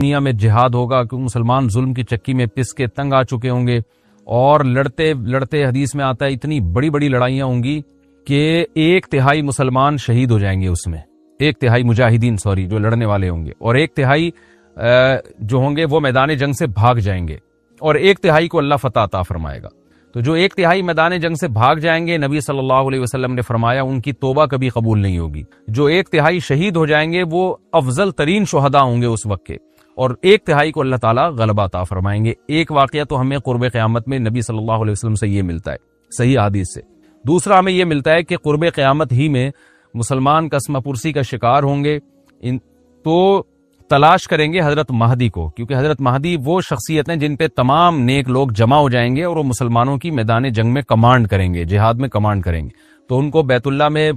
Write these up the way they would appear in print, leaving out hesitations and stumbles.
دنیا میں جہاد ہوگا کہ مسلمان ظلم کی چکی میں پس کے تنگ آ چکے ہوں گے، اور لڑتے لڑتے حدیث میں آتا ہے اتنی بڑی بڑی لڑائیاں ہوں گی کہ 1/3 مسلمان شہید ہو جائیں گے، اس میں 1/3 مجاہدین جو لڑنے والے ہوں گے، اور 1/3 جو ہوں گے وہ میدان جنگ سے بھاگ جائیں گے، اور 1/3 کو اللہ فتح عطا فرمائے گا۔ تو جو 1/3 میدان جنگ سے بھاگ جائیں گے، نبی صلی اللہ علیہ وسلم نے فرمایا ان کی توبہ کبھی قبول نہیں ہوگی۔ جو 1/3 شہید ہو جائیں گے وہ افضل ترین شہداء ہوں گے اس وقت کے، اور 1/3 کو اللہ تعالیٰ غلبہ عطا فرمائیں گے۔ ایک واقعہ تو ہمیں قرب قیامت میں نبی صلی اللہ علیہ وسلم سے یہ ملتا ہے صحیح حدیث سے، دوسرا ہمیں یہ ملتا ہے کہ قرب قیامت ہی میں مسلمان قسمہ پرسی کا شکار ہوں گے، تو تلاش کریں گے حضرت مہدی کو، کیونکہ حضرت مہدی وہ شخصیت ہیں جن پہ تمام نیک لوگ جمع ہو جائیں گے اور وہ مسلمانوں کی میدان جنگ میں کمانڈ کریں گے، جہاد میں کمانڈ کریں گے۔ تو ان کو بیت اللہ میں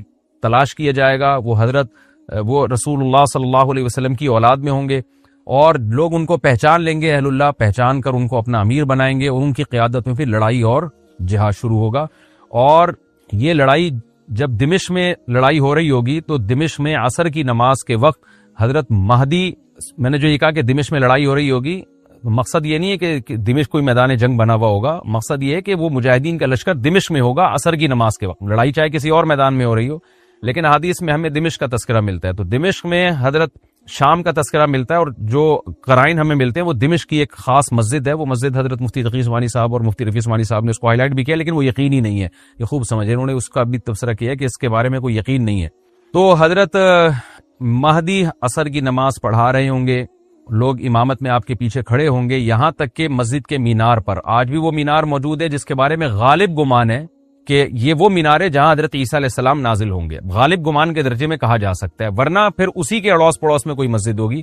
تلاش کیا جائے گا، وہ رسول اللہ صلی اللہ علیہ وسلم کی اولاد میں ہوں گے، اور لوگ ان کو پہچان لیں گے، اہل اللہ پہچان کر ان کو اپنا امیر بنائیں گے، اور ان کی قیادت میں پھر لڑائی اور جہاد شروع ہوگا۔ اور یہ لڑائی جب دمشق میں لڑائی ہو رہی ہوگی تو دمشق میں عصر کی نماز کے وقت حضرت مہدی، میں نے جو یہ کہا کہ دمشق میں لڑائی ہو رہی ہوگی، مقصد یہ نہیں ہے کہ دمشق کوئی میدان جنگ بنا ہوا ہوگا، مقصد یہ ہے کہ وہ مجاہدین کا لشکر دمشق میں ہوگا عصر کی نماز کے وقت، لڑائی چاہے کسی اور میدان میں ہو رہی ہو، لیکن حدیث میں ہمیں دمشق کا تذکرہ ملتا ہے۔ تو دمشق میں حضرت شام کا تذکرہ ملتا ہے، اور جو قرائن ہمیں ملتے ہیں وہ دمشق کی ایک خاص مسجد ہے، وہ مسجد حضرت مفتی تقی عثمانی صاحب اور مفتی رفیع عثمانی صاحب نے اس کو ہائی لائٹ بھی کیا، لیکن وہ یقینی نہیں ہے، یہ خوب سمجھے، انہوں نے اس کا بھی تبصرہ کیا کہ اس کے بارے میں کوئی یقین نہیں ہے۔ تو حضرت مہدی عصر کی نماز پڑھا رہے ہوں گے، لوگ امامت میں آپ کے پیچھے کھڑے ہوں گے، یہاں تک کہ مسجد کے مینار پر، آج بھی وہ مینار موجود ہے جس کے بارے میں غالب گمان ہے کہ یہ وہ مینار ہے جہاں حضرت عیسیٰ علیہ السلام نازل ہوں گے، غالب گمان کے درجے میں کہا جا سکتا ہے، ورنہ پھر اسی کے اڑوس پڑوس میں کوئی مسجد ہوگی۔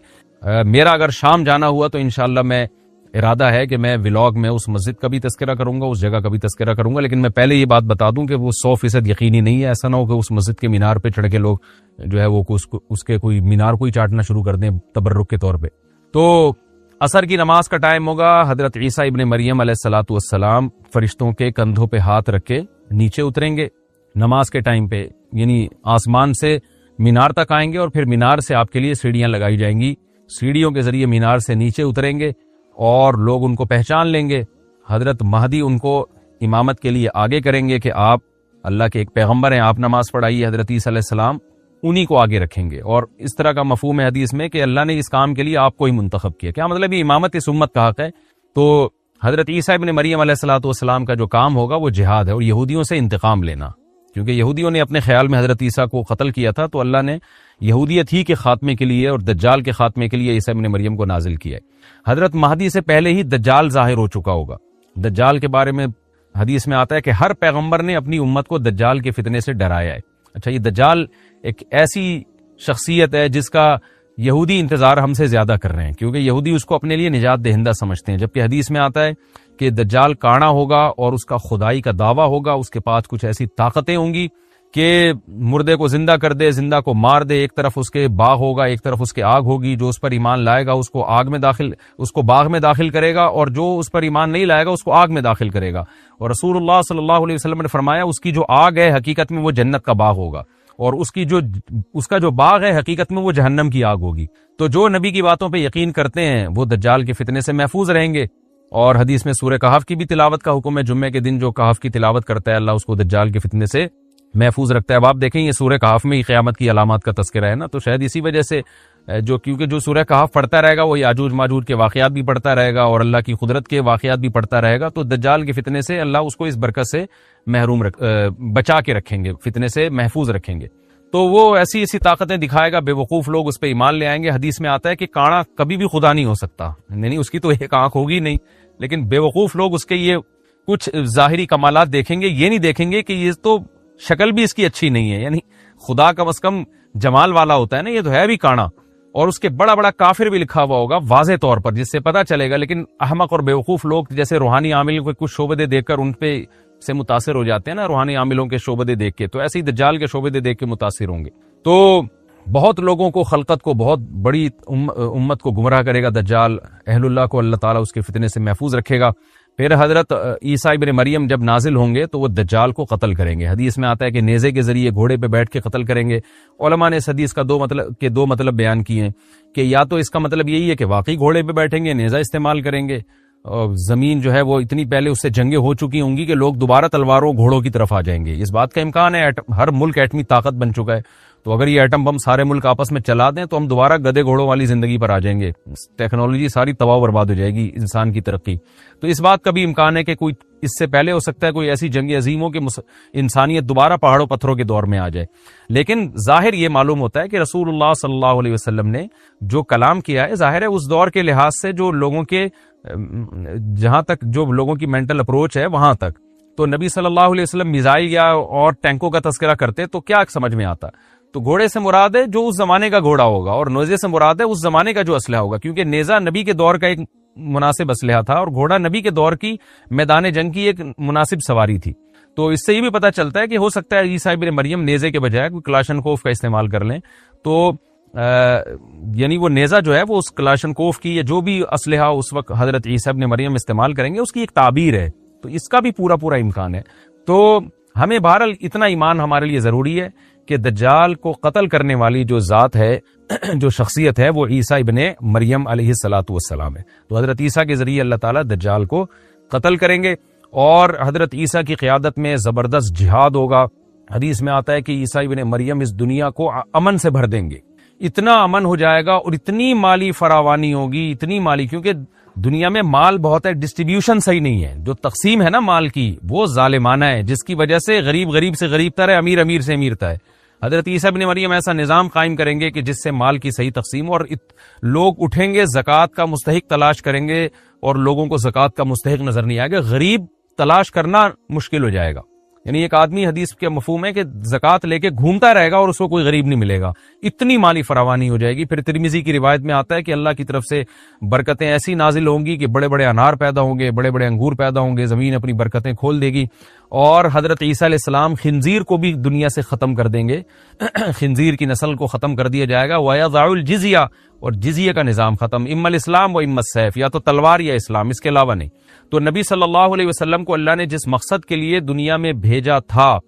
میرا اگر شام جانا ہوا تو انشاءاللہ میں ارادہ ہے کہ میں ولاگ میں اس مسجد کا بھی تذکرہ کروں گا، اس جگہ کا بھی تذکرہ کروں گا، لیکن میں پہلے یہ بات بتا دوں کہ وہ 100% یقینی نہیں ہے، ایسا نہ ہو کہ اس مسجد کے مینار پہ چڑھ کے لوگ جو ہے وہ اس کے کوئی مینار کو ہی چاٹنا شروع کر دیں تبرک کے طور پہ۔ تو عصر کی نماز کا ٹائم ہوگا، حضرت عیسیٰ ابن مریم علیہ الصلوۃ والسلام فرشتوں کے کندھوں پہ ہاتھ رکھ کے نیچے اتریں گے نماز کے ٹائم پہ، یعنی آسمان سے مینار تک آئیں گے، اور پھر مینار سے آپ کے لیے سیڑھیاں لگائی جائیں گی، سیڑھیوں کے ذریعے مینار سے نیچے اتریں گے اور لوگ ان کو پہچان لیں گے۔ حضرت مہدی ان کو امامت کے لیے آگے کریں گے کہ آپ اللہ کے ایک پیغمبر ہیں، آپ نماز پڑھائیے، حضرت عیسیٰ علیہ السلام انہی کو آگے رکھیں گے، اور اس طرح کا مفہوم ہے حدیث میں کہ اللہ نے اس کام کے لیے آپ کو ہی منتخب کیا۔ کیا مطلب یہ امامت اس امت کا حق ہے؟ تو حضرت عیسیٰ ابن مریم علیہ الصلوۃ والسلام کا جو کام ہوگا وہ جہاد ہے، اور یہودیوں سے انتقام لینا، کیونکہ یہودیوں نے اپنے خیال میں حضرت عیسیٰ کو قتل کیا تھا، تو اللہ نے یہودیت ہی کے خاتمے کے لیے اور دجال کے خاتمے کے لیے عیسیٰ ابن مریم کو نازل کیا ہے۔ حضرت مہدی سے پہلے ہی دجال ظاہر ہو چکا ہوگا۔ دجال کے بارے میں حدیث میں آتا ہے کہ ہر پیغمبر نے اپنی امت کو دجال کے فتنے سے ڈرایا ہے۔ اچھا، یہ دجال ایک ایسی شخصیت ہے جس کا یہودی انتظار ہم سے زیادہ کر رہے ہیں، کیونکہ یہودی اس کو اپنے لیے نجات دہندہ سمجھتے ہیں، جبکہ حدیث میں آتا ہے کہ دجال کانا ہوگا اور اس کا خدائی کا دعویٰ ہوگا، اس کے پاس کچھ ایسی طاقتیں ہوں گی کہ مردے کو زندہ کر دے، زندہ کو مار دے، ایک طرف اس کے باغ ہوگا، ایک طرف اس کے آگ ہوگی، جو اس پر ایمان لائے گا اس کو باغ میں داخل کرے گا، اور جو اس پر ایمان نہیں لائے گا اس کو آگ میں داخل کرے گا۔ اور رسول اللہ صلی اللہ علیہ وسلم نے فرمایا اس کی جو آگ ہے حقیقت میں وہ جنت کا باغ ہوگا، اور اس کا جو باغ ہے حقیقت میں وہ جہنم کی آگ ہوگی۔ تو جو نبی کی باتوں پہ یقین کرتے ہیں وہ دجال کے فتنے سے محفوظ رہیں گے۔ اور حدیث میں سورہ کہف کی بھی تلاوت کا حکم ہے، جمعے کے دن جو کہف کی تلاوت کرتا ہے اللہ اس کو دجال کے فتنے سے محفوظ رکھتا ہے۔ اب آپ دیکھیں یہ سورہ کہف میں ہی قیامت کی علامات کا تذکرہ ہے نا، تو شاید اسی وجہ سے کیونکہ جو سورہ کہف پڑھتا رہے گا وہ یاجوج ماجوج کے واقعات بھی پڑھتا رہے گا اور اللہ کی قدرت کے واقعات بھی پڑھتا رہے گا، تو دجال کے فتنے سے اللہ اس کو اس برکت سے بچا کے رکھیں گے، فتنے سے محفوظ رکھیں گے۔ تو وہ ایسی طاقتیں دکھائے گا، بے وقوف لوگ اس پہ ایمان لے آئیں گے۔ حدیث میں آتا ہے کہ کانا کبھی بھی خدا نہیں ہو سکتا، نہیں اس کی تو ایک آنکھ ہوگی نہیں، لیکن بے وقوف لوگ اس کے یہ کچھ ظاہری کمالات دیکھیں گے، یہ نہیں دیکھیں گے کہ یہ تو شکل بھی اس کی اچھی نہیں ہے، یعنی خدا کم از کم جمال والا ہوتا ہے نا، یہ تو ہے بھی کانا، اور اس کے بڑا بڑا کافر بھی لکھا ہوا ہوگا واضح طور پر جس سے پتہ چلے گا۔ لیکن احمق اور بیوقوف لوگ جیسے روحانی عاملوں کے کچھ شعبدے دیکھ کر ان پہ سے متاثر ہو جاتے ہیں نا، روحانی عاملوں کے شعبدے دیکھ کے، تو ایسے ہی دجال کے شعبدے دیکھ کے متاثر ہوں گے۔ تو بہت لوگوں کو، خلقت کو، بہت بڑی امت کو گمراہ کرے گا دجال، اہل اللہ کو اللہ تعالیٰ اس کے فتنے سے محفوظ رکھے گا۔ پھر حضرت عیسیٰ ابن مریم جب نازل ہوں گے تو وہ دجال کو قتل کریں گے. حدیث میں آتا ہے کہ نیزے کے ذریعے گھوڑے پہ بیٹھ کے قتل کریں گے. علماء نے اس حدیث کا دو مطلب بیان کیے ہیں کہ یا تو اس کا مطلب یہی ہے کہ واقعی گھوڑے پہ بیٹھیں گے, نیزہ استعمال کریں گے, اور زمین جو ہے وہ اتنی پہلے اس سے جنگیں ہو چکی ہوں گی کہ لوگ دوبارہ تلواروں گھوڑوں کی طرف آ جائیں گے. اس بات کا امکان ہے, ہر ملک ایٹمی طاقت بن چکا ہے, تو اگر یہ ایٹم بم سارے ملک آپس میں چلا دیں تو ہم دوبارہ گدے گھوڑوں والی زندگی پر آ جائیں گے. ٹیکنالوجی ساری تباہ و برباد ہو جائے گی, انسان کی ترقی. تو اس بات کا بھی امکان ہے کہ کوئی اس سے پہلے ہو سکتا ہے کوئی ایسی جنگ عظیم ہو کہ انسانیت دوبارہ پہاڑوں پتھروں کے دور میں آ جائے. لیکن ظاہر یہ معلوم ہوتا ہے کہ رسول اللہ صلی اللہ علیہ وسلم نے جو کلام کیا ہے, ظاہر ہے اس دور کے لحاظ سے جو لوگوں کے جہاں تک جو لوگوں کی مینٹل اپروچ ہے وہاں تک, تو نبی صلی اللہ علیہ وسلم میزائل یا اور ٹینکوں کا تذکرہ کرتے تو کیا سمجھ میں آتا؟ تو گھوڑے سے مراد ہے جو اس زمانے کا گھوڑا ہوگا, اور نیزے سے مراد ہے اس زمانے کا جو اسلحہ ہوگا, کیونکہ نیزہ نبی کے دور کا ایک مناسب اسلحہ تھا اور گھوڑا نبی کے دور کی میدان جنگ کی ایک مناسب سواری تھی. تو اس سے یہ بھی پتہ چلتا ہے کہ ہو سکتا ہے عیسیٰ ابن مریم نیزے کے بجائے کوئی کلاشنکوف کا استعمال کر لیں, تو یعنی وہ نیزہ جو ہے وہ اس کلاشنکوف کی یا جو بھی اسلحہ اس وقت حضرت عیسیٰ ابن مریم استعمال کریں گے اس کی ایک تعبیر ہے. تو اس کا بھی پورا امکان ہے. تو ہمیں بہرحال اتنا ایمان ہمارے لیے ضروری ہے کہ دجال کو قتل کرنے والی جو ذات ہے, جو شخصیت ہے, وہ عیسیٰ ابن مریم علیہ الصلوۃ والسلام ہے. تو حضرت عیسیٰ کے ذریعے اللہ تعالیٰ دجال کو قتل کریں گے, اور حضرت عیسیٰ کی قیادت میں زبردست جہاد ہوگا. حدیث میں آتا ہے کہ عیسیٰ ابن مریم اس دنیا کو امن سے بھر دیں گے, اتنا امن ہو جائے گا اور اتنی مالی فراوانی ہوگی, اتنی مالی, کیونکہ دنیا میں مال بہت ہے, ڈسٹریبیوشن صحیح نہیں ہے, جو تقسیم ہے نا مال کی وہ ظالمانہ ہے, جس کی وجہ سے غریب سے غریب تر ہے, امیر سے امیر تر ہے. حضرت عیسیٰ ابن مریم ایسا نظام قائم کریں گے کہ جس سے مال کی صحیح تقسیم ہو, اور لوگ اٹھیں گے زکوٰۃ کا مستحق تلاش کریں گے اور لوگوں کو زکوٰۃ کا مستحق نظر نہیں آئے گا, غریب تلاش کرنا مشکل ہو جائے گا. یعنی ایک آدمی, حدیث کے مفہوم ہے کہ زکوٰۃ لے کے گھومتا رہے گا اور اس کو کوئی غریب نہیں ملے گا, اتنی مالی فراوانی ہو جائے گی. پھر ترمذی کی روایت میں آتا ہے کہ اللہ کی طرف سے برکتیں ایسی نازل ہوں گی کہ بڑے بڑے انار پیدا ہوں گے, بڑے بڑے انگور پیدا ہوں گے, زمین اپنی برکتیں کھول دے گی, اور حضرت عیسیٰ علیہ السلام خنزیر کو بھی دنیا سے ختم کر دیں گے, خنزیر کی نسل کو ختم کر دیا جائے گا. وَيَضَعُ الْجِزْيَةَ, اور جزیہ کا نظام ختم, اما الاسلام و اما السیف, یا تو تلوار یا اسلام, اس کے علاوہ نہیں. تو نبی صلی اللہ علیہ وسلم کو اللہ نے جس مقصد کے لیے دنیا میں بھیجا تھا,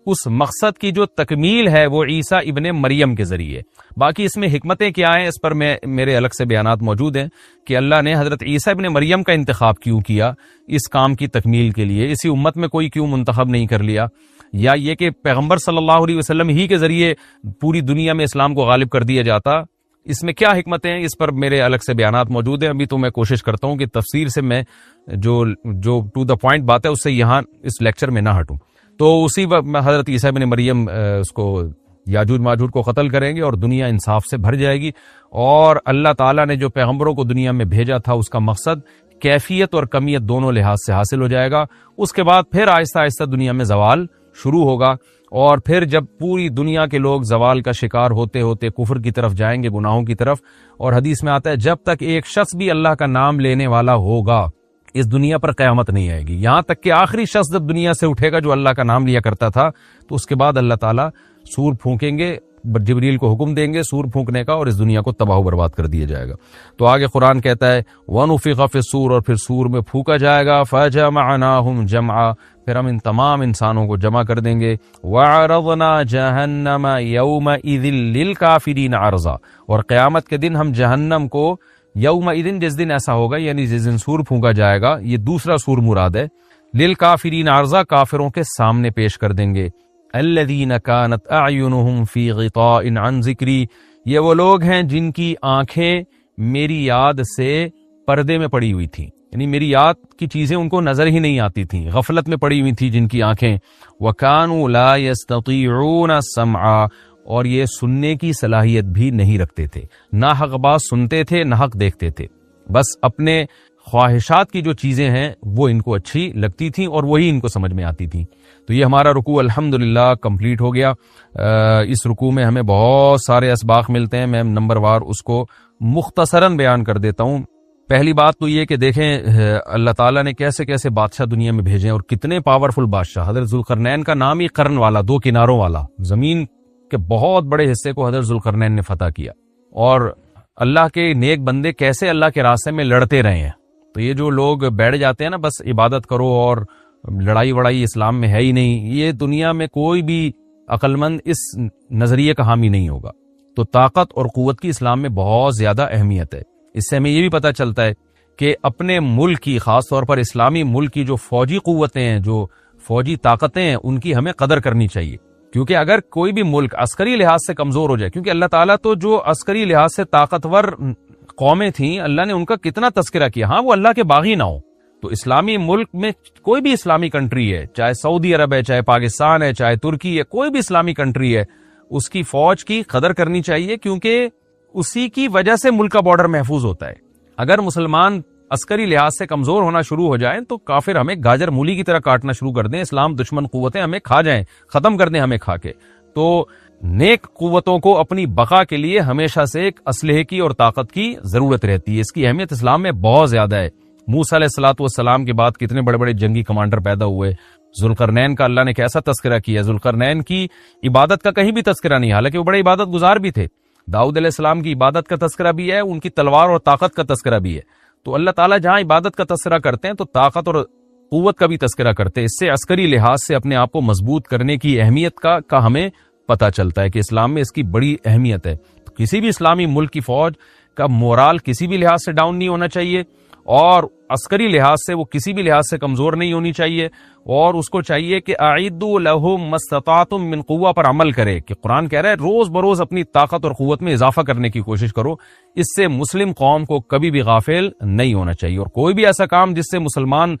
اس مقصد کی جو تکمیل ہے وہ عیسیٰ ابن مریم کے ذریعے. باقی اس میں حکمتیں کیا ہیں اس پر میرے الگ سے بیانات موجود ہیں کہ اللہ نے حضرت عیسیٰ ابن مریم کا انتخاب کیوں کیا اس کام کی تکمیل کے لیے, اسی امت میں کوئی کیوں منتخب نہیں کر لیا, یا یہ کہ پیغمبر صلی اللہ علیہ وسلم ہی کے ذریعے پوری دنیا میں اسلام کو غالب کر دیا جاتا. اس میں کیا حکمتیں ہیں اس پر میرے الگ سے بیانات موجود ہیں. ابھی تو میں کوشش کرتا ہوں کہ تفسیر سے میں جو ٹو دا پوائنٹ بات ہے اس سے یہاں اس لیکچر میں نہ ہٹوں. تو اسی وقت حضرت عیسیٰ ابن مریم اس کو یاجوج ماجوج کو قتل کریں گے اور دنیا انصاف سے بھر جائے گی, اور اللہ تعالیٰ نے جو پیغمبروں کو دنیا میں بھیجا تھا اس کا مقصد کیفیت اور کمیت دونوں لحاظ سے حاصل ہو جائے گا. اس کے بعد پھر آہستہ آہستہ دنیا میں زوال شروع ہوگا, اور پھر جب پوری دنیا کے لوگ زوال کا شکار ہوتے ہوتے کفر کی طرف جائیں گے, گناہوں کی طرف, اور حدیث میں آتا ہے جب تک ایک شخص بھی اللہ کا نام لینے والا ہوگا اس دنیا پر قیامت نہیں آئے گی. یہاں تک کہ آخری شخص جب دنیا سے اٹھے گا جو اللہ کا نام لیا کرتا تھا, تو اس کے بعد اللہ تعالیٰ سور پھونکیں گے, جبریل کو حکم دیں گے سور پھونکنے کا, اور اس دنیا کو تباہ و برباد کر دیا جائے گا. تو آگے قرآن کہتا ہے وَنُفِخَ فِي الصُّورِ, اور پھر سور میں پھونکا جائے گا, فَجَمَعْنَاهُمْ جَمْعًا, پھر ہم ان تمام انسانوں کو جمع کر دیں گے. وَعَرَضْنَا جَهَنَّمَ يَوْمَئِذٍ لِّلْكَافِرِينَ عَرْضًا, اور قیامت کے دن ہم جہنم کو یومئذ, جس دن ایسا ہوگا یعنی جس دن سور پھونکا جائے گا, یہ دوسرا سور مراد ہے, للکافرین عرضا, کافروں کے سامنے پیش کر دیں گے. الذین کانت اعینہم فی غطاء عن ذکری, یہ وہ لوگ ہیں جن کی آنکھیں میری یاد سے پردے میں پڑی ہوئی تھیں, یعنی میری یاد کی چیزیں ان کو نظر ہی نہیں آتی تھیں, غفلت میں پڑی ہوئی تھی جن کی آنکھیں. وَكَانُوا لَا يَسْتَطِيعُونَ السَّمْعَ, اور یہ سننے کی صلاحیت بھی نہیں رکھتے تھے, نہ حق بات سنتے تھے نہ حق دیکھتے تھے, بس اپنے خواہشات کی جو چیزیں ہیں وہ ان کو اچھی لگتی تھیں اور وہی ان کو سمجھ میں آتی تھیں. تو یہ ہمارا رکوع الحمدللہ کمپلیٹ ہو گیا. اس رکوع میں ہمیں بہت سارے اسباق ملتے ہیں, میں نمبر وار اس کو مختصراً بیان کر دیتا ہوں. پہلی بات تو یہ کہ دیکھیں اللہ تعالیٰ نے کیسے کیسے بادشاہ دنیا میں بھیجے اور کتنے پاورفل بادشاہ. حضرت ذوالقرنین کا نام ہی قرن والا, دو کناروں والا, زمین کے بہت بڑے حصے کو حضرت ذوالقرنین نے فتح کیا. اور اللہ کے نیک بندے کیسے اللہ کے راستے میں لڑتے رہے ہیں, تو یہ جو لوگ بیٹھ جاتے ہیں نا بس عبادت کرو اور لڑائی وڑائی اسلام میں ہے ہی نہیں، یہ دنیا میں کوئی بھی عقل مند اس نظریے کا حامی نہیں ہوگا۔ تو طاقت اور قوت کی اسلام میں بہت زیادہ اہمیت ہے۔ اس سے ہمیں یہ بھی پتہ چلتا ہے کہ اپنے ملک کی، خاص طور پر اسلامی ملک کی جو فوجی قوتیں ہیں، جو فوجی طاقتیں ہیں، ان کی ہمیں قدر کرنی چاہیے، کیونکہ اگر کوئی بھی ملک عسکری لحاظ سے کمزور ہو جائے، کیونکہ اللہ تعالیٰ تو جو عسکری لحاظ سے طاقتور قومیں تھیں اللہ نے ان کا کتنا تذکرہ کیا، ہاں وہ اللہ کے باغی نہ ہو۔ تو اسلامی ملک میں کوئی بھی اسلامی کنٹری ہے، چاہے سعودی عرب ہے، چاہے پاکستان ہے، چاہے ترکی ہے، کوئی بھی اسلامی کنٹری ہے، اس کی فوج کی قدر کرنی چاہیے، کیونکہ اسی کی وجہ سے ملک کا بارڈر محفوظ ہوتا ہے۔ اگر مسلمان عسکری لحاظ سے کمزور ہونا شروع ہو جائیں تو کافر ہمیں گاجر مولی کی طرح کاٹنا شروع کر دیں، اسلام دشمن قوتیں ہمیں کھا جائیں، ختم کر دیں ہمیں کھا کے۔ تو نیک قوتوں کو اپنی بقا کے لیے ہمیشہ سے ایک اسلحے کی اور طاقت کی ضرورت رہتی ہے، اس کی اہمیت اسلام میں بہت زیادہ ہے۔ موسیٰ علیہ الصلوۃ والسلام کے بعد کتنے بڑے بڑے جنگی کمانڈر پیدا ہوئے، ذوالقرنین کا اللہ نے کیسا تذکرہ کیا، ذوالقرنین کی عبادت کا کہیں بھی تذکرہ نہیں، حالانکہ وہ بڑے عبادت گزار بھی تھے۔ داؤد علیہ السلام کی عبادت کا تذکرہ بھی ہے، ان کی تلوار اور طاقت کا تذکرہ بھی ہے۔ تو اللہ تعالیٰ جہاں عبادت کا تذکرہ کرتے ہیں تو طاقت اور قوت کا بھی تذکرہ کرتے ہیں، اس سے عسکری لحاظ سے اپنے آپ کو مضبوط کرنے کی اہمیت کا ہمیں پتہ چلتا ہے کہ اسلام میں اس کی بڑی اہمیت ہے۔ تو کسی بھی اسلامی ملک کی فوج کا مورال کسی بھی لحاظ سے ڈاؤن نہیں ہونا چاہیے، اور عسکری لحاظ سے وہ کسی بھی لحاظ سے کمزور نہیں ہونی چاہیے، اور اس کو چاہیے کہ اعدوا لهم ما استطعتم من قوہ پر عمل کرے، کہ قرآن کہہ رہا ہے روز بروز اپنی طاقت اور قوت میں اضافہ کرنے کی کوشش کرو۔ اس سے مسلم قوم کو کبھی بھی غافل نہیں ہونا چاہیے، اور کوئی بھی ایسا کام جس سے مسلمان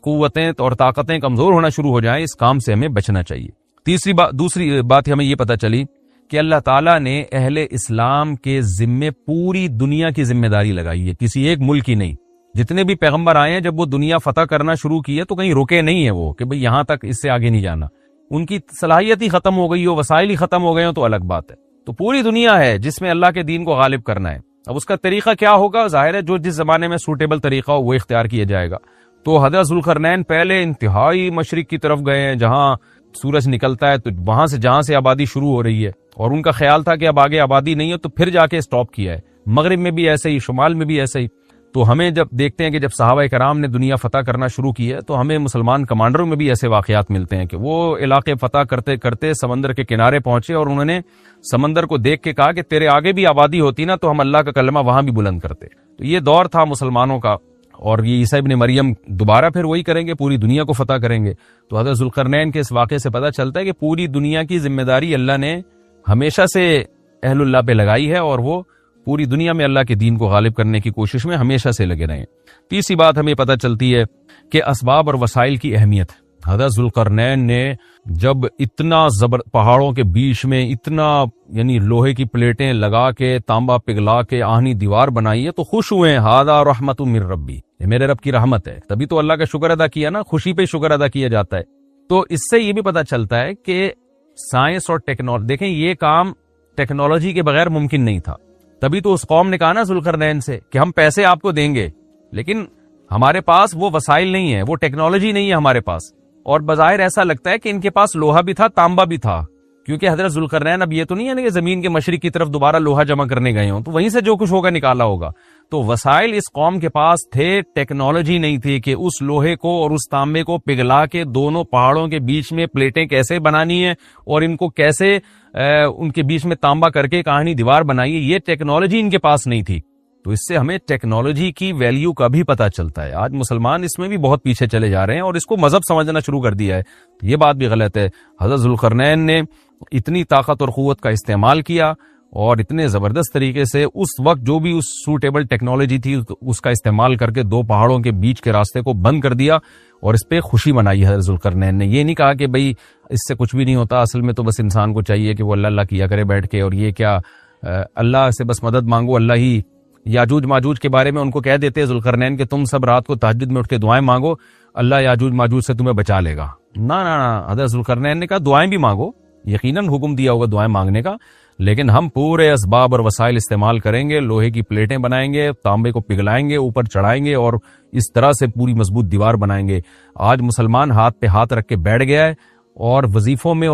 قوتیں اور طاقتیں کمزور ہونا شروع ہو جائیں، اس کام سے ہمیں بچنا چاہیے۔ دوسری بات ہمیں یہ پتہ چلی کہ اللہ تعالیٰ نے اہل اسلام کے ذمے پوری دنیا کی ذمہ داری لگائی ہے، کسی ایک ملک کی نہیں۔ جتنے بھی پیغمبر آئے ہیں جب وہ دنیا فتح کرنا شروع کی ہے تو کہیں رکے نہیں ہیں وہ کہ بھئی یہاں تک، اس سے آگے نہیں جانا۔ ان کی صلاحیت ہی ختم ہو گئی ہو، وسائل ہی ختم ہو گئے ہوں تو الگ بات ہے۔ تو پوری دنیا ہے جس میں اللہ کے دین کو غالب کرنا ہے۔ اب اس کا طریقہ کیا ہوگا، ظاہر ہے جو جس زمانے میں سوٹیبل طریقہ ہو وہ اختیار کیا جائے گا۔ تو حضرت ذوالقرنین پہلے انتہائی مشرق کی طرف گئے ہیں جہاں سورج نکلتا ہے، تو وہاں سے جہاں سے آبادی شروع ہو رہی ہے، اور ان کا خیال تھا کہ اب آگے آبادی نہیں ہے تو پھر جا کے سٹاپ کیا ہے۔ مغرب میں بھی ایسے ہی، شمال میں بھی ایسے ہی۔ تو ہمیں جب دیکھتے ہیں کہ جب صحابہ کرام نے دنیا فتح کرنا شروع کی ہے تو ہمیں مسلمان کمانڈروں میں بھی ایسے واقعات ملتے ہیں کہ وہ علاقے فتح کرتے کرتے سمندر کے کنارے پہنچے اور انہوں نے سمندر کو دیکھ کے کہا کہ تیرے آگے بھی آبادی ہوتی نا تو ہم اللہ کا کلمہ وہاں بھی بلند کرتے۔ تو یہ دور تھا مسلمانوں کا، اور یہ عیسیٰ ابن مریم دوبارہ پھر وہی کریں گے، پوری دنیا کو فتح کریں گے۔ تو حضرت ذوالقرنین کے اس واقعے سے پتہ چلتا ہے کہ پوری دنیا کی ذمہ داری اللہ نے ہمیشہ سے اہل اللہ پہ لگائی ہے، اور وہ پوری دنیا میں اللہ کے دین کو غالب کرنے کی کوشش میں ہمیشہ سے لگے رہے ہیں۔ تیسری بات ہمیں پتہ چلتی ہے کہ اسباب اور وسائل کی اہمیت۔ حضرت ذوالقرنین نے جب اتنا پہاڑوں کے بیچ میں اتنا یعنی لوہے کی پلیٹیں لگا کے، تانبا پگھلا کے آہنی دیوار بنائی ہے تو خوش ہوئے ہیں، ھذا رحمت من ربی، یہ میرے رب کی رحمت ہے۔ تبھی تو اللہ کا شکر ادا کیا نا، خوشی پہ شکر ادا کیا جاتا ہے۔ تو اس سے یہ بھی پتہ چلتا ہے کہ سائنس اور ٹیکنالوجی، دیکھیں یہ کام ٹیکنالوجی کے بغیر ممکن نہیں تھا۔ تبھی تو اس قوم نے کہا نا ذوالقرنین سے کہ ہم پیسے آپ کو دیں گے، لیکن ہمارے پاس وہ وسائل نہیں ہے، وہ ٹیکنالوجی نہیں ہے ہمارے پاس۔ اور بظاہر ایسا لگتا ہے کہ ان کے پاس لوہا بھی تھا، تانبا بھی تھا، کیونکہ حضرت ذوالقرنین اب یہ تو نہیں ہے نا کہ زمین کے مشرق کی طرف دوبارہ لوہا جمع کرنے گئے ہوں، تو وہیں سے جو کچھ ہوگا نکالا ہوگا۔ تو وسائل اس قوم کے پاس تھے، ٹیکنالوجی نہیں تھی کہ اس لوہے کو اور اس تانبے کو پگھلا کے دونوں پہاڑوں کے بیچ میں پلیٹیں کیسے بنانی ہے اور ان کو کیسے ان کے بیچ میں تانبا کر کے کہانی دیوار بنائیے، یہ ٹیکنالوجی ان کے پاس نہیں تھی۔ تو اس سے ہمیں ٹیکنالوجی کی ویلیو کا بھی پتہ چلتا ہے۔ آج مسلمان اس میں بھی بہت پیچھے چلے جا رہے ہیں اور اس کو مذہب سمجھنا شروع کر دیا ہے، یہ بات بھی غلط ہے۔ حضرت ذوالقرنین نے اتنی طاقت اور قوت کا استعمال کیا اور اتنے زبردست طریقے سے اس وقت جو بھی اس سوٹیبل ٹیکنالوجی تھی اس کا استعمال کر کے دو پہاڑوں کے بیچ کے راستے کو بند کر دیا اور اس پہ خوشی منائی حضرت ذوالقرنین نے۔ یہ نہیں کہا کہ بھئی اس سے کچھ بھی نہیں ہوتا، اصل میں تو بس انسان کو چاہیے کہ وہ اللہ اللہ کیا کرے بیٹھ کے، اور یہ کیا اللہ سے بس مدد مانگو، اللہ ہی۔ یاجوج ماجوج کے بارے میں ان کو کہہ دیتے ذوالقرنین کہ تم سب رات کو تہجد میں اٹھ کے دعائیں مانگو، اللہ یاجوج ماجوج سے تمہیں بچا لے گا۔ نہ حضرت ذوالقرنین نے کہا دعائیں بھی مانگو، یقیناً حکم دیا ہوگا دعائیں مانگنے کا، لیکن ہم پورے اسباب اور وسائل استعمال کریں گے، لوہے کی پلیٹیں بنائیں گے، تانبے کو پگھلائیں گے، اوپر چڑھائیں گے اور اس طرح سے پوری مضبوط دیوار بنائیں گے۔ آج مسلمان ہاتھ پہ ہاتھ رکھ کے بیٹھ گیا ہے اور وظیفوں میں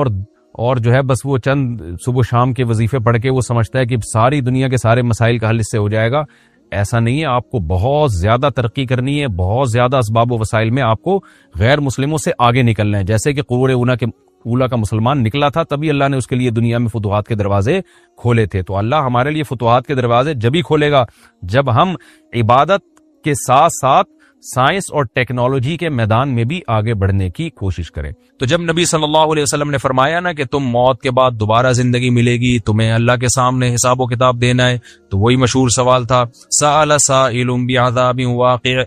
اور جو ہے بس وہ چند صبح شام کے وظیفے پڑھ کے وہ سمجھتا ہے کہ ساری دنیا کے سارے مسائل کا حل اس سے ہو جائے گا۔ ایسا نہیں ہے. آپ کو بہت زیادہ ترقی کرنی ہے, بہت زیادہ اسباب و وسائل میں آپ کو غیر مسلموں سے آگے نکلنا ہے. جیسے کہ قرون اولا کا مسلمان نکلا تھا, تبھی اللہ نے اس کے لیے دنیا میں فتوحات کے دروازے کھولے تھے. تو اللہ ہمارے لیے فتوحات کے دروازے جب ہی کھولے گا جب ہم عبادت کے ساتھ ساتھ سائنس اور ٹیکنالوجی کے میدان میں بھی آگے بڑھنے کی کوشش کریں. تو جب نبی صلی اللہ علیہ وسلم نے فرمایا نا کہ تم موت کے بعد دوبارہ زندگی ملے گی, تمہیں اللہ کے سامنے حساب و کتاب دینا ہے, تو وہی مشہور سوال تھا, سأل سائل بعذاب واقع.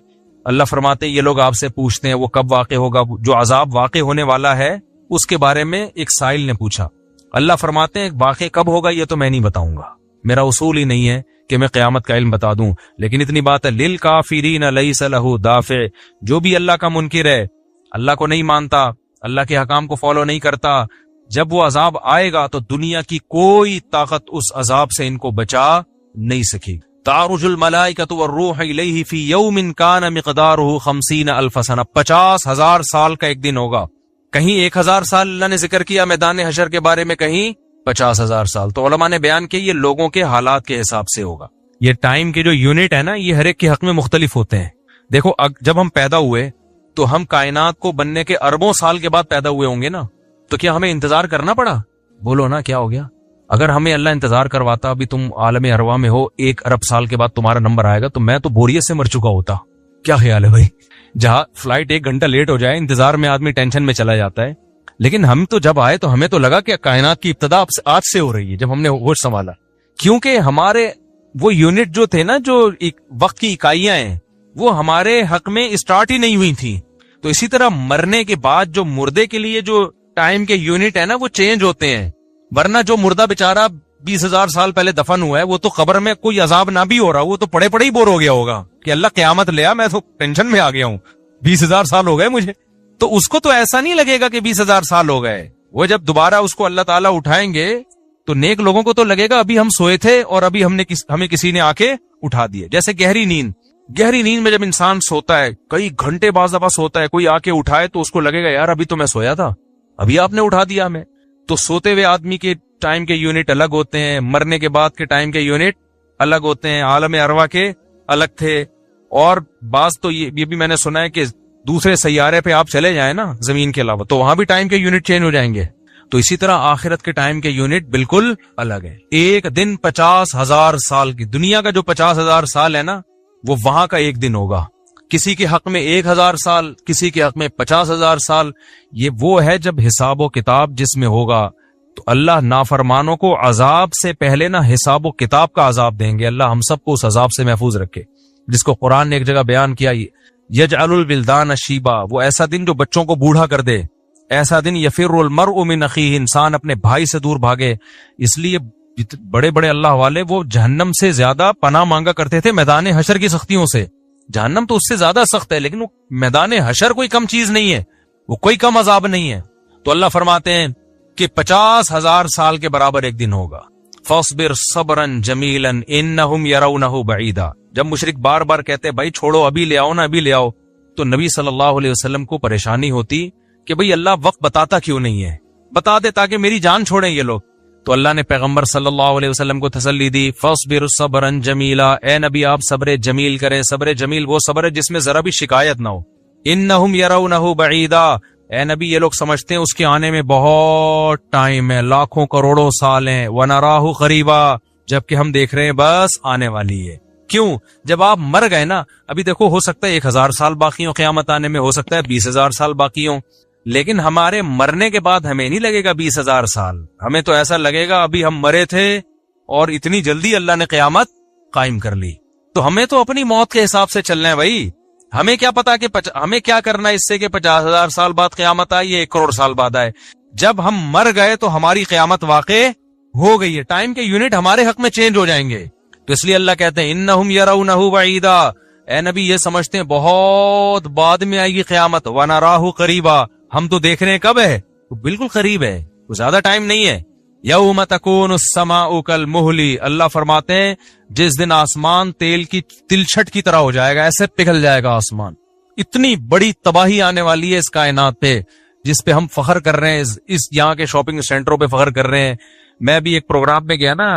اللہ فرماتے یہ لوگ آپ سے پوچھتے ہیں وہ کب واقع ہوگا, جو عذاب واقع ہونے والا ہے اس کے بارے میں ایک سائل نے پوچھا. اللہ فرماتے ہیں واقع کب ہوگا یہ تو میں نہیں بتاؤں گا, میرا اصول ہی نہیں ہے کہ میں قیامت کا علم بتا دوں, لیکن اتنی بات ہے للکافرین لیس لہ دافع. جو بھی اللہ کا منکر ہے, اللہ کو نہیں مانتا, اللہ کے حکام کو فالو نہیں کرتا, جب وہ عذاب آئے گا تو دنیا کی کوئی طاقت اس عذاب سے ان کو بچا نہیں سکے. تعرج الملائکۃ والروح الیہ فی یوم کان مقدارہ 50,000 سنہ. 50,000 سال کا ایک دن ہوگا. کہیں 1,000 سال اللہ نے ذکر کیا میدان حشر کے بارے میں, کہیں 50,000 سال. تو علماء نے بیان کیا یہ لوگوں کے حالات کے حساب سے ہوگا. یہ ٹائم کے جو یونٹ ہے نا یہ ہر ایک کے حق میں مختلف ہوتے ہیں. دیکھو جب ہم پیدا ہوئے تو ہم کائنات کو بننے کے اربوں سال کے بعد پیدا ہوئے ہوں گے نا, تو کیا ہمیں انتظار کرنا پڑا؟ بولو نا کیا ہو گیا. اگر ہمیں اللہ انتظار کرواتا ابھی تم عالم ارواح میں ہو 1 ارب سال کے بعد تمہارا نمبر آئے گا, تو میں تو بوریت سے مر چکا ہوتا. کیا خیال ہے بھائی؟ جہاں فلائٹ 1 گھنٹہ لیٹ ہو جائے انتظار میں آدمی ٹینشن میں چلا جاتا ہے, لیکن ہم تو جب آئے تو ہمیں تو لگا کہ کائنات کی ابتدا آج سے ہو رہی ہے. جب ہم نے ہوش سنبھالا, کیونکہ ہمارے وہ یونٹ جو تھے نا, جو وقت کی اکائیاں ہیں, وہ ہمارے حق میں اسٹارٹ ہی نہیں ہوئی تھی. تو اسی طرح مرنے کے بعد جو مردے کے لیے جو ٹائم کے یونٹ ہے نا وہ چینج ہوتے ہیں. ورنہ جو مردہ بیچارہ 20,000 سال پہلے دفن ہوا ہے وہ تو قبر میں کوئی عذاب نہ بھی ہو رہا, وہ تو پڑے پڑے ہی بور ہو گیا ہوگا کہ اللہ قیامت لیا, میں تو ٹینشن میں آ گیا ہوں, 20,000 سال ہو گئے مجھے. تو اس کو تو ایسا نہیں لگے گا کہ 20,000 سال ہو گئے. وہ جب دوبارہ اس کو اللہ تعالیٰ اٹھائیں گے تو نیک لوگوں کو تو لگے گا ابھی ہم سوئے تھے اور ابھی ہمیں کسی نے آ کے اٹھا دیے. جیسے گہری نیند میں جب انسان سوتا ہے کئی گھنٹے بعض دفعہ سوتا ہے, کوئی آ کے اٹھائے تو اس کو لگے گا یار ابھی تو میں سویا تھا, ابھی آپ نے اٹھا دیا ہمیں. تو سوتے ہوئے آدمی کے ٹائم کے یونٹ الگ ہوتے ہیں, مرنے کے بعد کے ٹائم کے یونٹ الگ ہوتے ہیں, عالم ارواح کے الگ تھے. اور بعض تو یہ بھی میں نے سنا ہے کہ دوسرے سیارے پہ آپ چلے جائیں نا زمین کے علاوہ تو وہاں بھی ٹائم کے یونٹ چینج ہو جائیں گے. تو اسی طرح آخرت کے ٹائم کے یونٹ بالکل الگ ہے. ایک دن 50,000 سال کی, دنیا کا جو 50,000 سال ہے نا وہ وہاں کا ایک دن ہوگا. کسی کے حق میں 1,000 سال, کسی کے حق میں 50,000 سال. یہ وہ ہے جب حساب و کتاب جس میں ہوگا. تو اللہ نافرمانوں کو عذاب سے پہلے نہ حساب و کتاب کا عذاب دیں گے. اللہ ہم سب کو اس عذاب سے محفوظ رکھے, جس کو قرآن نے ایک جگہ بیان کیا, یجعل الولدان شیبا, وہ ایسا دن جو بچوں کو بوڑھا کر دے. ایسا دن یفر المرء من اخیہ, انسان اپنے بھائی سے دور بھاگے. اس لیے بڑے بڑے اللہ والے وہ جہنم سے زیادہ پناہ مانگا کرتے تھے میدان حشر کی سختیوں سے. جہنم تو اس سے زیادہ سخت ہے, لیکن وہ میدان حشر کوئی کم چیز نہیں ہے, وہ کوئی کم عذاب نہیں ہے. تو اللہ فرماتے ہیں کہ 50,000 سال کے برابر ایک دن ہوگا. فاصبر صبرا جمیلا انہم یرونہ بعیدا. جب مشرک بار بار کہتے بھائی چھوڑو ابھی لے آؤ نا ابھی لے آؤ, تو نبی صلی اللہ علیہ وسلم کو پریشانی ہوتی کہ بھئی اللہ وقت بتاتا کیوں نہیں ہے, بتا دے تاکہ میری جان چھوڑیں یہ لوگ. تو اللہ نے پیغمبر صلی اللہ علیہ وسلم کو تسلی دی, فاصبر صبرا جمیلا, اے نبی آپ صبر جمیل کریں. صبر جمیل وہ صبر ہے جس میں ذرا بھی شکایت نہ ہو. انہم یرونہ بعیدا, اے نبی یہ لوگ سمجھتے ہیں اس کے آنے میں بہت ٹائم ہے, لاکھوں کروڑوں سال ہیں. وَنَرَاهُ قَرِيبًا, جبکہ ہم دیکھ رہے ہیں بس آنے والی ہے. کیوں؟ جب آپ مر گئے نا, ابھی دیکھو ہو سکتا ہے 1,000 سال باقی ہوں قیامت آنے میں, ہو سکتا ہے 20,000 سال باقی ہوں, لیکن ہمارے مرنے کے بعد ہمیں نہیں لگے گا 20,000 سال. ہمیں تو ایسا لگے گا ابھی ہم مرے تھے اور اتنی جلدی اللہ نے قیامت قائم کر لی. تو ہمیں تو اپنی موت کے حساب سے چلنا ہے بھائی. ہمیں کیا پتا کہ ہمیں کیا کرنا ہے اس سے کہ 50,000 سال بعد قیامت آئے یا 1 کروڑ سال بعد آئے. جب ہم مر گئے تو ہماری قیامت واقع ہو گئی ہے, ٹائم کے یونٹ ہمارے حق میں چینج ہو جائیں گے. تو اس لیے اللہ کہتے ہیں انہم یرونہ بعیدا, اے نبی یہ سمجھتے ہیں بہت بعد میں آئے گی قیامت. ونراہ قریبا, ہم تو دیکھ رہے ہیں کب ہے, تو بالکل قریب ہے, وہ زیادہ ٹائم نہیں ہے. یوم تکون السماء کالمہل, اللہ فرماتے ہیں جس دن آسمان تیل کی تلچھٹ کی طرح ہو جائے گا, ایسے پگھل جائے گا آسمان. اتنی بڑی تباہی آنے والی ہے اس کائنات پہ جس پہ ہم فخر کر رہے ہیں, اس یہاں کے شاپنگ سینٹروں پہ فخر کر رہے ہیں. میں بھی ایک پروگرام میں گیا نا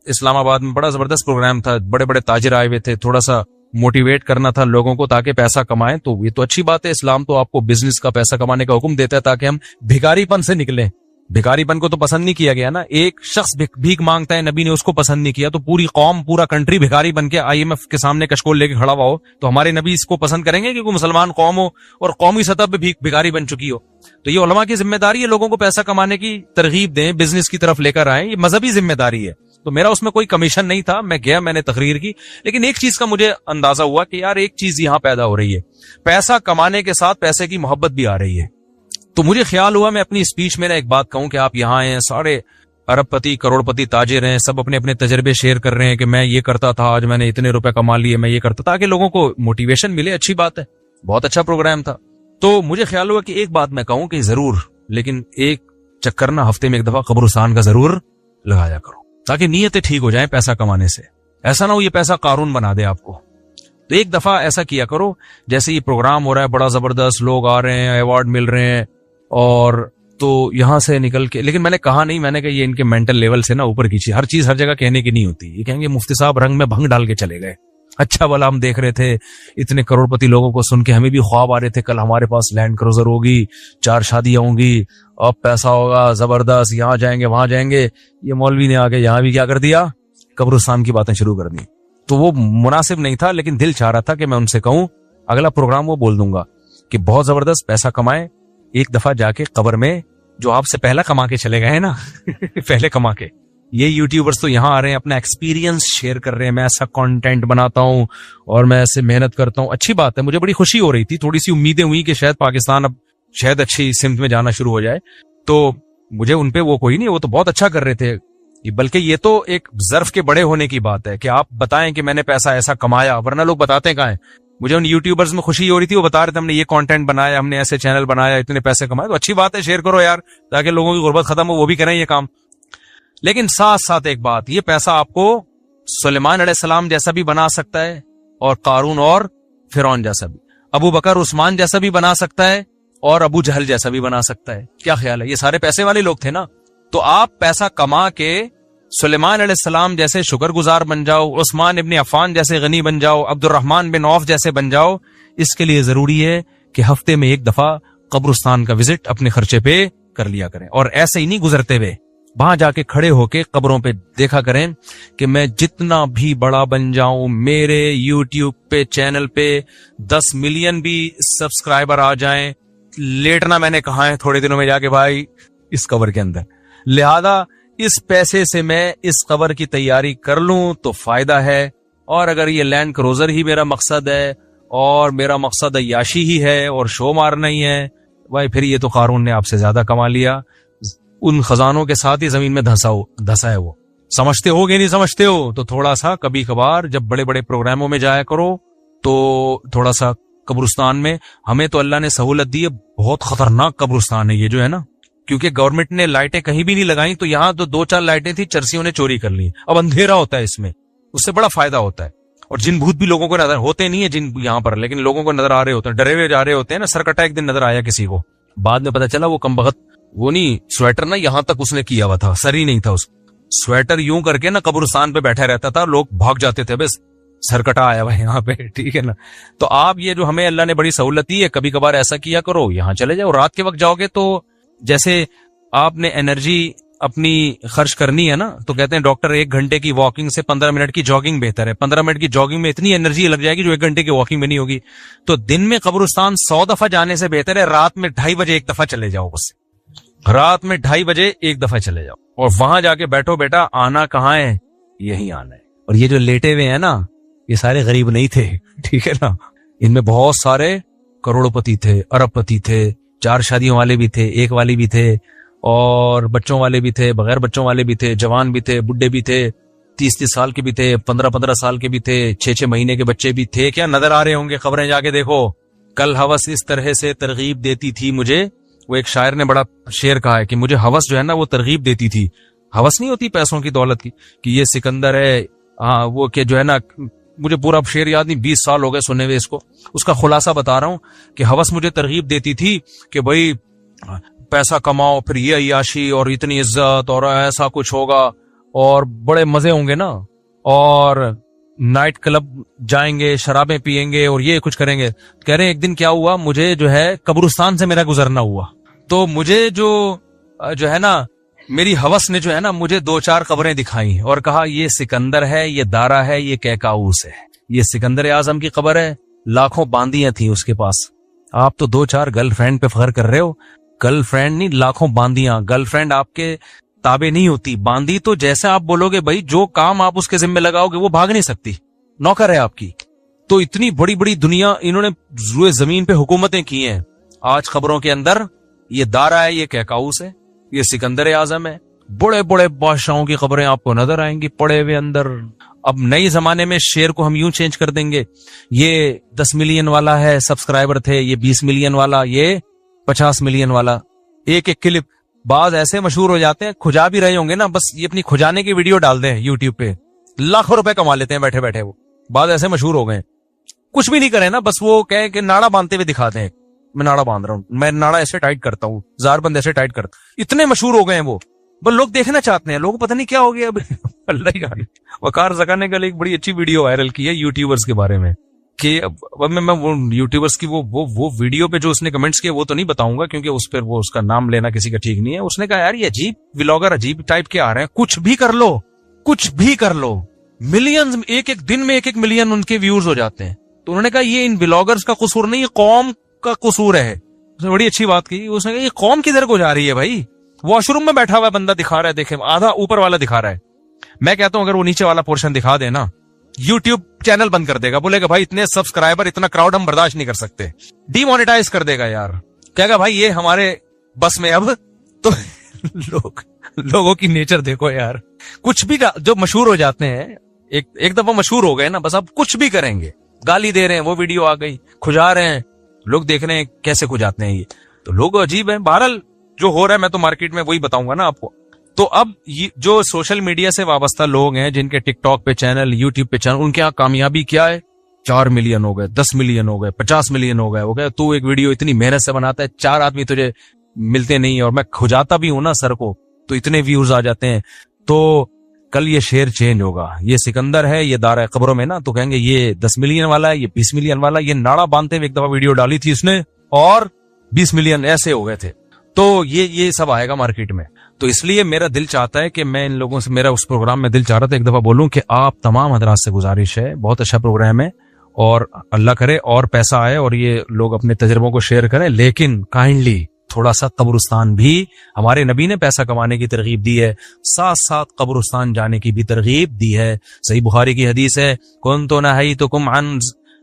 اسلام آباد میں بڑا زبردست پروگرام تھا, بڑے بڑے تاجر آئے ہوئے تھے, تھوڑا سا موٹیویٹ کرنا تھا لوگوں کو تاکہ پیسہ کمائیں. تو یہ تو اچھی بات ہے, اسلام تو آپ کو بزنس کا پیسہ کمانے کا حکم دیتا ہے تاکہ ہم بھکاری پن سے نکلیں. بھکاری پن کو تو پسند نہیں کیا گیا نا, ایک شخص بھیک مانگتا ہے, نبی نے اس کو پسند نہیں کیا, تو پوری قوم پورا کنٹری بھکاری بن کے IMF کے سامنے کشکول لے کے کھڑا ہوا ہو تو ہمارے نبی اس کو پسند کریں گے کہ کوئی مسلمان قوم ہو اور قومی سطح پہ بھکاری بن چکی ہو؟ تو یہ علماء کی ذمہ داری ہے لوگوں کو پیسہ کمانے کی ترغیب دیں, بزنس کی طرف لے کر آئیں, یہ مذہبی ذمہ داری ہے. تو میرا اس میں کوئی کمیشن نہیں تھا, میں گیا, میں نے تقریر کی, لیکن ایک چیز کا مجھے اندازہ ہوا کہ یار ایک چیز یہاں پیدا ہو رہی ہے, پیسہ کمانے کے ساتھ پیسے کی محبت بھی آ رہی ہے. تو مجھے خیال ہوا میں اپنی اسپیچ میں ایک بات کہوں کہ آپ یہاں ہیں, سارے ارب پتی کروڑ پتی تاجر ہیں, سب اپنے اپنے تجربے شیئر کر رہے ہیں کہ میں یہ کرتا تھا, آج میں نے اتنے روپے کما لیے, میں یہ کرتا, تاکہ لوگوں کو موٹیویشن ملے. اچھی بات ہے, بہت اچھا پروگرام تھا. تو مجھے خیال ہوا کہ ایک بات میں کہوں کہ ضرور, لیکن ایک چکر نا ہفتے میں ایک دفعہ قبرستان کا ضرور لگایا کرو تاکہ نیتیں ٹھیک ہو جائیں پیسہ کمانے سے. ایسا نہ ہو یہ پیسہ قارون بنا دے آپ کو. تو ایک دفعہ ایسا کیا کرو, جیسے یہ پروگرام ہو رہا ہے بڑا زبردست, لوگ آ رہے ہیں, ایوارڈ مل رہے ہیں, اور تو یہاں سے نکل کے, لیکن میں نے کہا نہیں, میں نے کہا یہ ان کے مینٹل لیول سے نا اوپر کھینچی, ہر چیز ہر جگہ کہنے کی نہیں ہوتی. یہ کہیں گے مفتی صاحب رنگ میں بھنگ ڈال کے چلے گئے. اچھا بلا ہم دیکھ رہے تھے اتنے کروڑ پتی لوگوں کو سن کے, ہمیں بھی خواب آ رہے تھے کل ہمارے پاس لینڈ کروزر ہوگی, 4 شادیاں ہوں گی, اب پیسہ ہوگا زبردست, یہاں جائیں گے وہاں جائیں گے. یہ مولوی نے آگے یہاں بھی کیا کر دیا, قبرستان کی باتیں شروع کر دی. تو وہ مناسب نہیں تھا, لیکن دل چاہ رہا تھا کہ میں ان سے کہوں اگلا پروگرام وہ بول دوں گا کہ بہت زبردست پیسہ کمائیں, ایک دفعہ جا کے قبر میں جو آپ سے پہلا کما کے چلے گئے ہیں نا پہلے کما کے, یہ یوٹیوبرز تو یہاں آ رہے ہیں, اپنا ایکسپیرینس شیئر کر رہے ہیں, میں ایسا کانٹینٹ بناتا ہوں اور میں ایسے محنت کرتا ہوں. اچھی بات ہے, مجھے بڑی خوشی ہو رہی تھی, تھوڑی سی امیدیں ہوئی کہ شاید پاکستان اب شاید اچھی سمت میں جانا شروع ہو جائے. تو مجھے ان پہ وہ کوئی نہیں, وہ تو بہت اچھا کر رہے تھے, بلکہ یہ تو ایک ظرف کے بڑے ہونے کی بات ہے کہ آپ بتائیں کہ میں نے پیسہ ایسا کمایا, ورنہ لوگ بتاتے کہاں ہیں. مجھے ان یوٹیوبرز میں خوشی ہو رہی تھی, وہ بتا رہے تھے ہم نے یہ کانٹینٹ بنایا, ہم نے ایسے چینل بنایا, اتنے پیسے کمائے. تو اچھی بات ہے, شیئر کرو یار تاکہ لوگوں کی غربت ختم ہو, وہ بھی کریں یہ کام. لیکن ساتھ ساتھ ایک بات, یہ پیسہ آپ کو سلیمان علیہ السلام جیسا بھی بنا سکتا ہے, اور قارون اور فرعون جیسا بھی, ابو بکر عثمان جیسا بھی بنا سکتا ہے, اور ابو جہل جیسا بھی بنا سکتا ہے. کیا خیال ہے, یہ سارے پیسے والے لوگ تھے نا. تو آپ پیسہ کما کے سلیمان علیہ السلام جیسے شکر گزار بن جاؤ, عثمان ابن عفان جیسے غنی بن جاؤ, عبد الرحمن بن عوف جیسے بن جاؤ. اس کے لیے ضروری ہے کہ ہفتے میں ایک دفعہ قبرستان کا وزٹ اپنے خرچے پہ کر لیا کریں, اور ایسے ہی نہیں گزرتے ہوئے, وہاں جا کے کھڑے ہو کے قبروں پہ دیکھا کریں کہ میں جتنا بھی بڑا بن جاؤں, میرے یوٹیوب پہ چینل پہ 10 ملین بھی سبسکرائبر آ جائیں, لیٹنا میں نے کہا ہے تھوڑے دنوں میں جا کے بھائی اس قبر کے اندر. لہذا اس پیسے سے میں اس قبر کی تیاری کر لوں تو فائدہ ہے, اور اگر یہ لینڈ کروزر ہی میرا مقصد ہے اور میرا مقصد عیاشی ہی ہے اور شو مارنا ہی ہے, بھائی پھر یہ تو قارون نے آپ سے زیادہ کما لیا. ان خزانوں کے ساتھ ہی زمین میں دھسا ہے وہ. سمجھتے ہو کہ نہیں سمجھتے ہو, تو تھوڑا سا کبھی کبھار جب بڑے بڑے پروگراموں میں جایا کرو تو تھوڑا سا قبرستان میں, ہمیں تو اللہ نے سہولت دی ہے, بہت خطرناک قبرستان ہے یہ جو ہے نا, کیونکہ گورنمنٹ نے لائٹیں کہیں بھی نہیں لگائیں, تو یہاں تو 2-4 لائٹیں تھی, چرسیوں نے چوری کر لی. اب اندھیرا ہوتا ہے اس میں, اس سے بڑا فائدہ ہوتا ہے. اور جن بھوت بھی لوگوں کو نظر ہوتے نہیں ہے جن یہاں پر, لیکن لوگوں کو نظر آ رہے ہوتے ہیں, ڈرے ہوئے جا رہے ہوتے ہیں نا. سرکٹا ایک دن نظر آیا کسی کو, بعد میں پتا چلا وہ کمبخت وہ نہیں سویٹر نا یہاں تک اس نے کیا ہوا تھا, سر ہی نہیں تھا اس سویٹر, یوں کر کے نا قبرستان پہ بیٹھا رہتا تھا, لوگ بھاگ جاتے تھے, بس سرکٹا آیا ہوا یہاں پہ, ٹھیک ہے نا. تو آپ یہ جو ہمیں اللہ نے بڑی سہولت دی ہے, کبھی کبھار ایسا کیا کرو, یہاں چلے جاؤ. رات کے وقت جاؤ گے تو جیسے آپ نے انرجی اپنی خرچ کرنی ہے نا, تو کہتے ہیں ڈاکٹر 1 گھنٹے کی واکنگ سے 15 منٹ کی جاگنگ بہتر ہے. 15 منٹ کی جاگنگ میں اتنی انرجی لگ جائے گی جو 1 گھنٹے کی واکنگ میں نہیں ہوگی. تو دن میں قبرستان 100 دفعہ جانے سے بہتر ہے رات میں 2:30 بجے 1 دفعہ چلے جاؤ. بس رات میں 2:30 بجے 1 دفعہ چلے جاؤ, اور وہاں جا کے بیٹھو, بیٹا آنا کہاں ہے, یہی آنا ہے. اور یہ جو لیٹے ہوئے ہیں نا, یہ سارے غریب نہیں تھے, ٹھیک ہے نا. ان میں بہت سارے کروڑ پتی تھے, ارب پتی تھے, 4 شادیوں والے بھی تھے, 1 والی بھی تھے, اور بچوں والے بھی تھے, بغیر بچوں والے بھی تھے, جوان بھی تھے, بڈھے بھی تھے, 30 سال کے بھی تھے, 15 سال کے بھی تھے, 6 مہینے کے بچے بھی تھے. کیا نظر آ رہے ہوں گے, خبریں جا کے دیکھو. کل ہوس اس طرح سے ترغیب دیتی تھی مجھے, وہ ایک شاعر نے بڑا شعر کہا ہے کہ مجھے ہوس جو ہے نا وہ ترغیب دیتی تھی. ہوس نہیں ہوتی پیسوں کی دولت کی کہ یہ سکندر ہے, ہاں وہ کہ جو ہے نا, مجھے پورا شعر یاد نہیں, 20 سال ہو گئے سنے ہوئے اس کو. اس کا خلاصہ بتا رہا ہوں کہ ہوس مجھے ترغیب دیتی تھی کہ بھائی پیسہ کماؤ, پھر یہ عیاشی اور اتنی عزت اور ایسا کچھ ہوگا, اور بڑے مزے ہوں گے نا, اور نائٹ کلب جائیں گے, شرابیں پیئیں گے اور یہ کچھ کریں گے. کہہ رہے ہیں ایک دن کیا ہوا, مجھے جو ہے قبرستان سے میرا گزرنا ہوا, تو مجھے جو ہے نا میری ہوس نے جو ہے نا مجھے 2-4 قبریں دکھائیں اور کہا یہ سکندر ہے, یہ دارا ہے, یہ کیکاؤس ہے. یہ سکندر اعظم کی قبر ہے, لاکھوں باندیاں تھیں اس کے پاس. آپ تو 2-4 گرل فرینڈ پہ فخر کر رہے ہو, گرل فرینڈ نہیں لاکھوں باندیاں. گرل فرینڈ آپ کے تابع نہیں ہوتی, باندی تو جیسے آپ بولو گے بھائی جو کام آپ اس کے ذمہ لگاؤ گے وہ بھاگ نہیں سکتی, نوکر ہے آپ کی. تو اتنی بڑی بڑی دنیا انہوں نے روئے زمین پہ حکومتیں کی ہیں. آج خبروں کے اندر یہ دارا ہے, یہ کیکاؤس ہے, یہ سکندر اعظم ہے. بڑے بڑے بادشاہوں کی خبریں آپ کو نظر آئیں گی پڑے ہوئے اندر. اب نئے زمانے میں شیر کو ہم یوں چینج کر دیں گے, یہ 10 ملین والا ہے سبسکرائبر تھے, یہ 20 ملین والا, یہ 50 ملین والا. ایک ایک کلپ بعض ایسے مشہور ہو جاتے ہیں, کھجا بھی رہے ہوں گے نا, بس یہ اپنی کھجانے کی ویڈیو ڈال دیں یوٹیوب پہ, لاکھوں روپے کما لیتے ہیں بیٹھے بیٹھے. وہ بعض ایسے مشہور ہو گئے, کچھ بھی نہیں کرے نا, بس وہ کہیں کہ ناڑا باندھتے ہوئے دکھاتے ہیں, میں ناڑا باندھ رہا ہوں, میں ناڑا ایسے ٹائٹ کرتا ہوں, زار بند ایسے ٹائٹ کرتا. اتنے مشہور ہو گئے ہیں وہ, بس لوگ دیکھنا چاہتے ہیں. لوگ پتہ نہیں کیا ہو گیا اب. اللہ ہی جانے. وقار زکا نے کل ایک بڑی اچھی ویڈیو وائرل کی ہے یوٹیوبرز کے بارے میں, کہ اب میں وہ یوٹیوبرز کی وہ ویڈیو پہ جو اس نے کمنٹس کیے وہ تو نہیں بتاؤں گا کیونکہ اس پہ وہ اس کا نام لینا کسی کا ٹھیک نہیں ہے. اس نے کہا یار یہ عجیب ولاگر عجیب ٹائپ کے آ رہے ہیں, کچھ بھی کر لو, کچھ بھی کر لو, ملینز ایک دن میں 1 ملین ان کے ویورز ہو جاتے ہیں. تو انہوں نے کہا یہ ان ولاگرز کا قصور نہیں, یہ قوم کا قصور ہے. اس نے بڑی اچھی بات کی. اس نے کہا یہ قوم کدھر کو جا رہی ہے بھائی, واش روم میں بیٹھا ہوا ہے بندہ دکھا رہا ہے, دیکھیں آدھا اوپر والا دکھا رہا ہے. میں کہتا ہوں اگر وہ نیچے والا پورشن دکھا دے نا, یوٹیوب چینل بند کر دے گا, بولے گا بھائی اتنے سبسکرائبر اتنا کراؤڈ ہم برداشت نہیں کر سکتے, ڈی مونیٹائز کر دے گا یار. کہے گا بھائی یہ ہمارے بس میں اب. تو لوگوں کی نیچر دیکھو یار, کچھ بھی جو مشہور ہو جاتے ہیں ایک دفعہ مشہور ہو گئے نا, بس اب کچھ بھی کریں گے. گالی دے رہے ہیں, وہ ویڈیو آ گئی, کھجا رہے ہیں, لوگ دیکھ رہے ہیں کیسے کھجاتے ہیں یہ. تو لوگ عجیب ہیں. بہرحال جو ہو رہا ہے میں تو مارکیٹ میں وہی بتاؤں گا نا آپ کو. تو اب جو سوشل میڈیا سے وابستہ لوگ ہیں جن کے ٹک ٹاک پہ چینل, یوٹیوب پہ چینل, ان کے یہاں کامیابی کیا ہے, 4 ملین ہو گئے, 10 ملین ہو گئے, 50 ملین ہو گئے. تو ایک ویڈیو اتنی محنت سے بناتا ہے, 4 آدمی تجھے ملتے نہیں, اور میں کھجاتا بھی ہوں نا سر کو, تو اتنے ویوز آ جاتے ہیں. تو کل یہ شیر چینج ہوگا. یہ سکندر ہے, یہ دارا قبروں میں نا, تو کہیں گے یہ 10 ملین والا ہے, یہ 20 ملین والا. یہ ناڑا باندھتے ہوئے ایک دفعہ ویڈیو ڈالی تھی اس نے, اور 20 ملین ایسے ہو گئے تھے. تو یہ سب آئے گا مارکیٹ میں. تو اس لیے میرا دل چاہتا ہے کہ میں ان لوگوں سے, میرا اس پروگرام میں دل چاہ رہا تھا ایک دفعہ بولوں کہ آپ تمام حضرات سے گزارش ہے, بہت اچھا پروگرام ہے, اور اللہ کرے اور پیسہ آئے اور یہ لوگ اپنے تجربوں کو شیئر کریں, لیکن کائنڈلی تھوڑا سا قبرستان بھی, ہمارے نبی نے پیسہ کمانے کی ترغیب دی ہے, ساتھ ساتھ قبرستان جانے کی بھی ترغیب دی ہے. صحیح بخاری کی حدیث ہے, کنت نہیتکم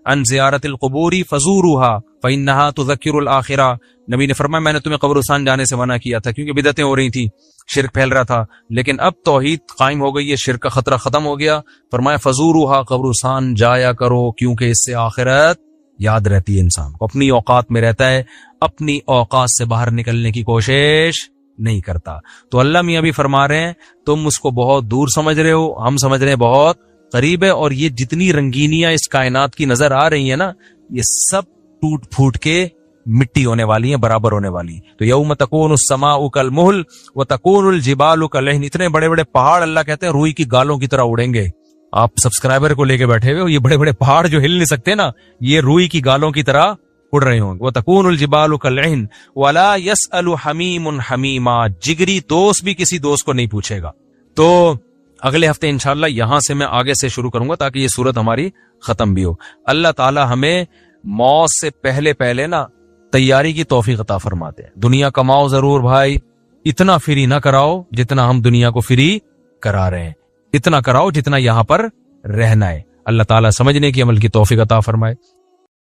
عن زیارت القبور فزوروها فانها تذکر الاخرہ. نبی نے فرمایا میں نے تمہیں قبرستان جانے سے منع کیا تھا کیونکہ بدعتیں ہو رہی تھیں, شرک پھیل رہا تھا, لیکن اب توحید قائم ہو گئی ہے, شرک کا خطرہ ختم ہو گیا. فرمایا فزوروها, قبرستان جایا کرو کیونکہ اس سے آخرت یاد رہتی ہے. انسان کو اپنی اوقات میں رہتا ہے, اپنی اوقات سے باہر نکلنے کی کوشش نہیں کرتا. تو اللہ میاں بھی فرما رہے ہیں تم اس کو بہت دور سمجھ رہے ہو, ہم سمجھ رہے ہیں بہت قریب ہے. اور یہ جتنی رنگینیاں اس کائنات کی نظر آ رہی ہیں نا, یہ سب ٹوٹ پھوٹ کے مٹی ہونے والی ہیں, برابر ہونے والی. تو یوم تکون السماء کالمہل وتکون الجبال کالعہن. اتنے بڑے بڑے پہاڑ اللہ کہتے ہیں روئی کی گالوں کی طرح اڑیں گے. آپ سبسکرائبر کو لے کے بیٹھے ہوئے, یہ بڑے بڑے پہاڑ جو ہل نہیں سکتے نا, یہ روئی کی گالوں کی طرح اڑ رہے ہوں. وتکون الجبال کالعہن ولا يسأل حمیم حمیما. جگری دوست بھی کسی دوست کو نہیں پوچھے گا. تو اگلے ہفتے انشاءاللہ یہاں سے میں آگے سے شروع کروں گا تاکہ یہ صورت ہماری ختم بھی ہو. اللہ تعالی ہمیں موت سے پہلے نا تیاری کی توفیق عطا فرماتے ہیں. دنیا کماؤ ضرور بھائی, اتنا فری نہ کراؤ جتنا ہم دنیا کو فری کرا رہے ہیں, اتنا کراؤ جتنا یہاں پر رہنا ہے. اللہ تعالیٰ سمجھنے کی عمل کی توفیق عطا فرمائے.